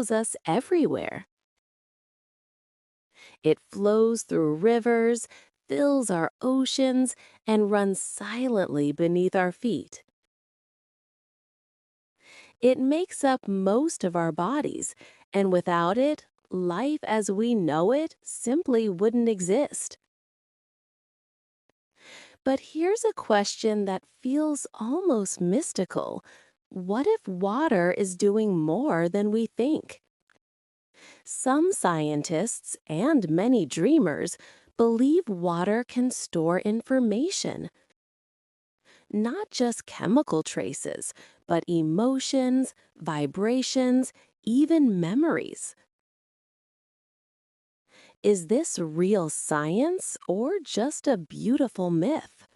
follows us everywhere. It flows through rivers, fills our oceans, and runs silently beneath our feet. It makes up most of our bodies, and without it, life as we know it simply wouldn't exist. But here's a question that feels almost mystical. What if water is doing more than we think? Some scientists and many dreamers believe water can store information, not just chemical traces, but emotions, vibrations, even memories. Is this real science or just a beautiful myth?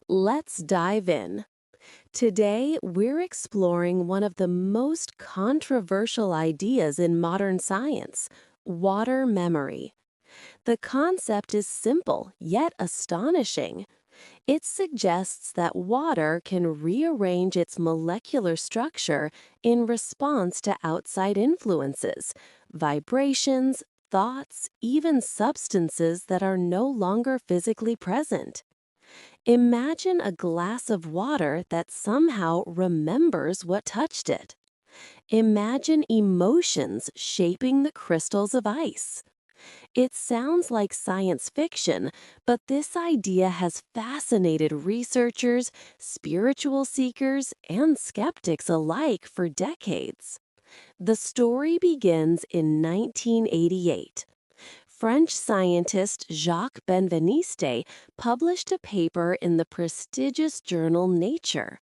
Let's dive in. Today, we're exploring one of the most controversial ideas in modern science: water memory. The concept is simple, yet astonishing. It suggests that water can rearrange its molecular structure in response to outside influences, vibrations, thoughts, even substances that are no longer physically present. Imagine a glass of water that somehow remembers what touched it. Imagine emotions shaping the crystals of ice. It sounds like science fiction, but this idea has fascinated researchers, spiritual seekers, and skeptics alike for decades. The story begins in 1988. French scientist Jacques Benveniste published a paper in the prestigious journal Nature.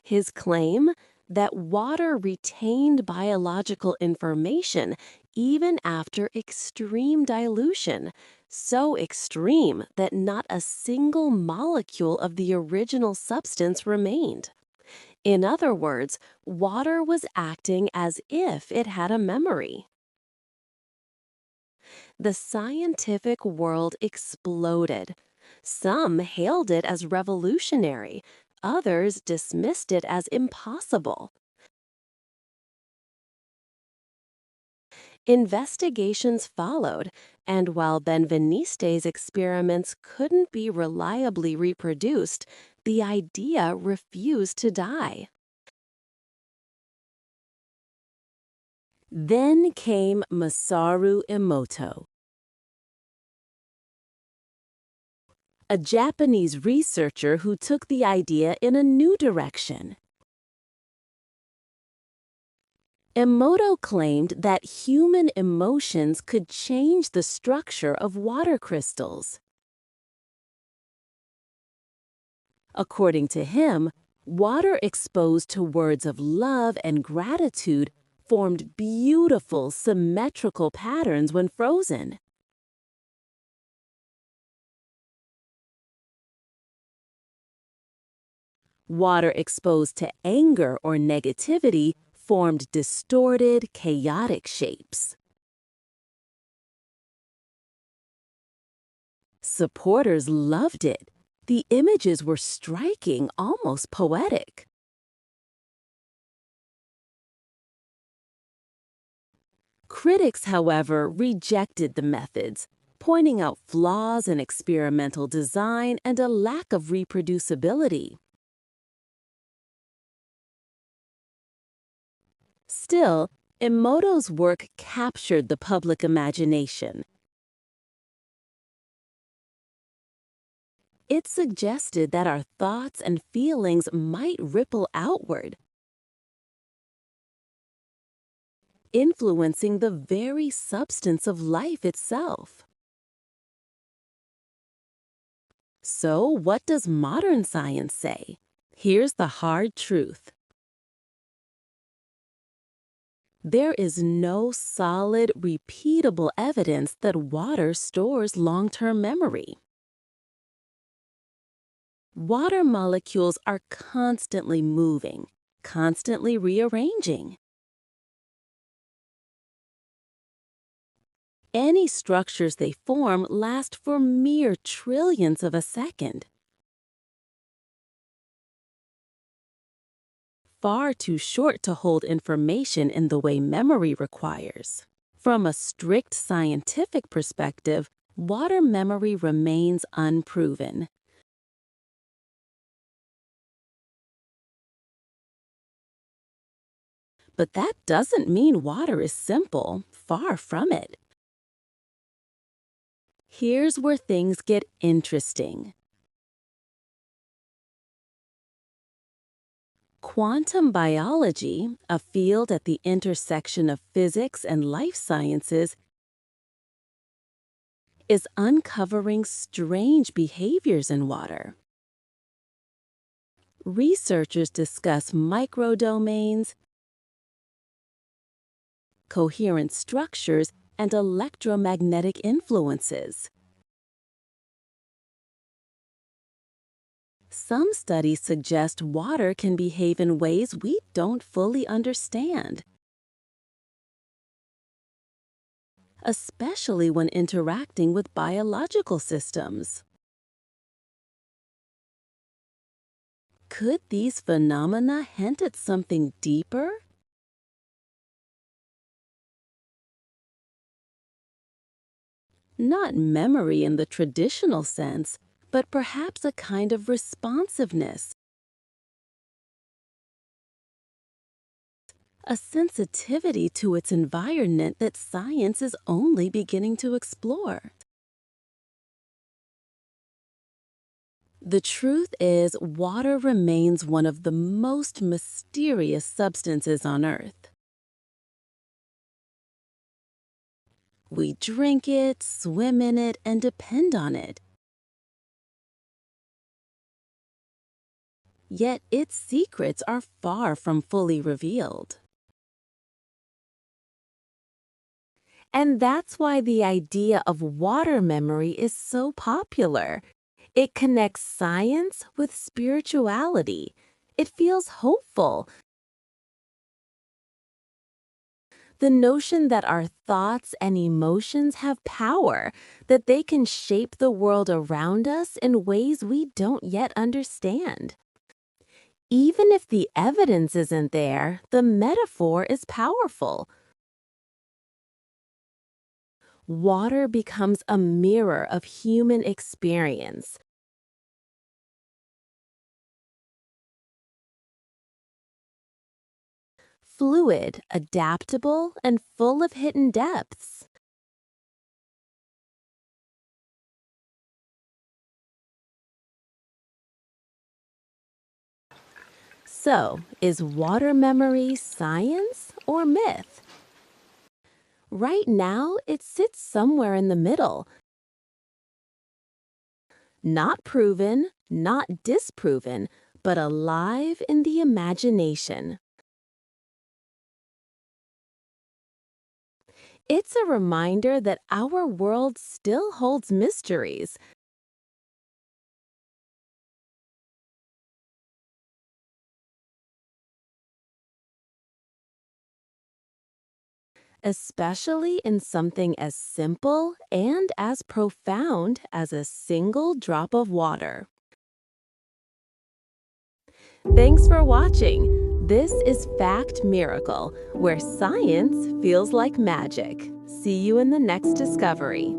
His claim that water retained biological information even after extreme dilution, so extreme that not a single molecule of the original substance remained. In other words, water was acting as if it had a memory. The scientific world exploded. Some hailed it as revolutionary, others dismissed it as impossible. Investigations followed, and while Benveniste's experiments couldn't be reliably reproduced, the idea refused to die. Then came Masaru Emoto, a Japanese researcher who took the idea in a new direction. Emoto claimed that human emotions could change the structure of water crystals. According to him, water exposed to words of love and gratitude formed beautiful, symmetrical patterns when frozen. Water exposed to anger or negativity formed distorted, chaotic shapes. Supporters loved it. The images were striking, almost poetic. Critics, however, rejected the methods, pointing out flaws in experimental design and a lack of reproducibility. Still, Emoto's work captured the public imagination. It suggested that our thoughts and feelings might ripple outward, influencing the very substance of life itself. So, what does modern science say? Here's the hard truth. There is no solid, repeatable evidence that water stores long-term memory. Water molecules are constantly moving, constantly rearranging. Any structures they form last for mere trillions of a second. far too short to hold information in the way memory requires. From a strict scientific perspective, water memory remains unproven. But that doesn't mean water is simple, far from it. Here's where things get interesting. Quantum biology, a field at the intersection of physics and life sciences, is uncovering strange behaviors in water. Researchers discuss microdomains, coherent structures, and electromagnetic influences. Some studies suggest water can behave in ways we don't fully understand, especially when interacting with biological systems. Could these phenomena hint at something deeper? Not memory in the traditional sense, but perhaps a kind of responsiveness, a sensitivity to its environment that science is only beginning to explore. The truth is, water remains one of the most mysterious substances on Earth. We drink it, swim in it, and depend on it. Yet its secrets are far from fully revealed. And that's why the idea of water memory is so popular. It connects science with spirituality. It feels hopeful. The notion that our thoughts and emotions have power, that they can shape the world around us in ways we don't yet understand. Even if the evidence isn't there, the metaphor is powerful. Water becomes a mirror of human experience. Fluid, adaptable, and full of hidden depths. So, is water memory science or myth? Right now, it sits somewhere in the middle. Not proven, not disproven, but alive in the imagination. It's a reminder that our world still holds mysteries, especially in something as simple and as profound as a single drop of water. Thanks for watching. This is Fact Miracle, where science feels like magic. See you in the next discovery.